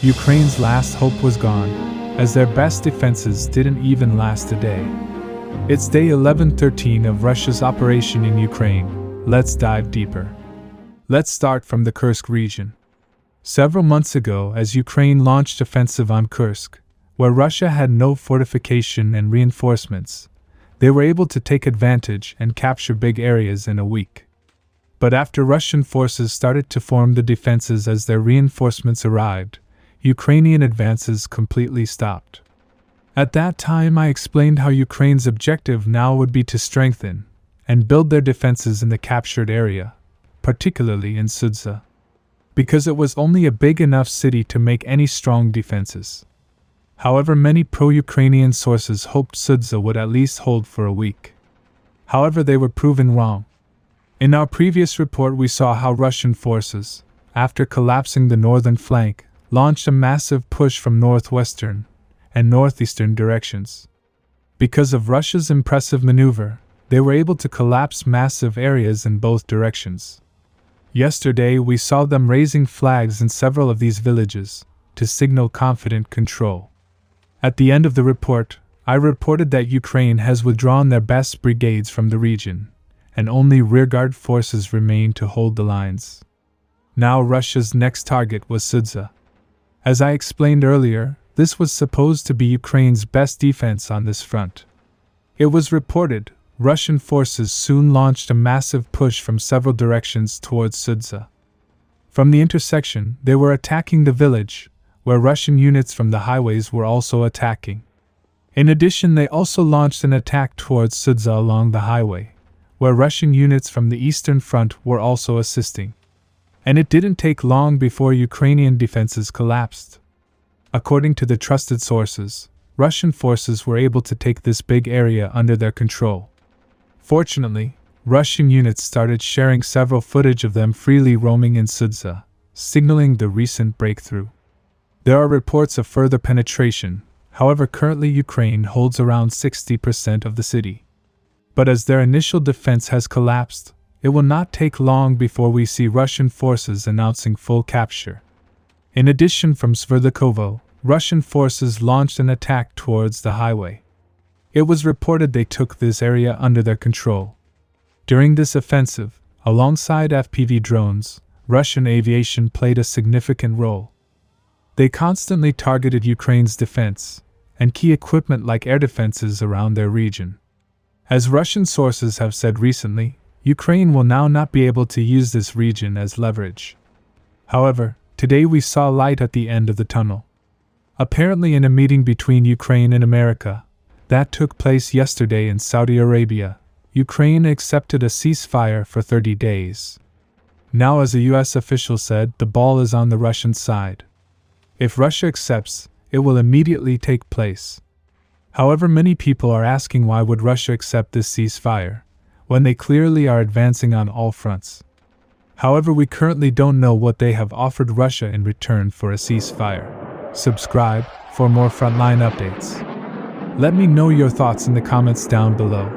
Ukraine's last hope was gone, as their best defenses didn't even last a day. It's day 11-13 of Russia's operation in Ukraine. Let's dive deeper. Let's start from the Kursk region. Several months ago, as Ukraine launched offensive on Kursk, where Russia had no fortification and reinforcements, they were able to take advantage and capture big areas in a week. But after Russian forces started to form the defenses as their reinforcements arrived, Ukrainian advances completely stopped. At that time, I explained how Ukraine's objective now would be to strengthen and build their defenses in the captured area, particularly in Sudza, because it was only a big enough city to make any strong defenses. However, many pro-Ukrainian sources hoped Sudza would at least hold for a week. However, they were proven wrong. In our previous report, we saw how Russian forces, after collapsing the northern flank, launched a massive push from northwestern and northeastern directions. Because of Russia's impressive maneuver, they were able to collapse massive areas in both directions. Yesterday, we saw them raising flags in several of these villages to signal confident control. At the end of the report, I reported that Ukraine has withdrawn their best brigades from the region, and only rearguard forces remain to hold the lines. Now Russia's next target was Sudza. As I explained earlier, this was supposed to be Ukraine's best defense on this front. It was reported Russian forces soon launched a massive push from several directions towards Sudza. From the intersection, they were attacking the village, where Russian units from the highways were also attacking. In addition, they also launched an attack towards Sudza along the highway, where Russian units from the eastern front were also assisting. And it didn't take long before Ukrainian defenses collapsed. According to the trusted sources, Russian forces were able to take this big area under their control. Fortunately, Russian units started sharing several footage of them freely roaming in Sudza, signaling the recent breakthrough. There are reports of further penetration, however currently Ukraine holds around 60% of the city. But as their initial defense has collapsed, it will not take long before we see Russian forces announcing full capture. In addition, from Sverdlovskovo, Russian forces launched an attack towards the highway. It was reported they took this area under their control. During this offensive, alongside FPV drones, Russian aviation played a significant role. They constantly targeted Ukraine's defense and key equipment like air defenses around their region. As Russian sources have said recently, Ukraine will now not be able to use this region as leverage. However, today we saw light at the end of the tunnel. Apparently, in a meeting between Ukraine and America that took place yesterday in Saudi Arabia, Ukraine accepted a ceasefire for 30 days. Now, as a US official said, the ball is on the Russian side. If Russia accepts, it will immediately take place. However, many people are asking why would Russia accept this ceasefire, when they clearly are advancing on all fronts. However, we currently don't know what they have offered Russia in return for a ceasefire. Subscribe for more frontline updates. Let me know your thoughts in the comments down below.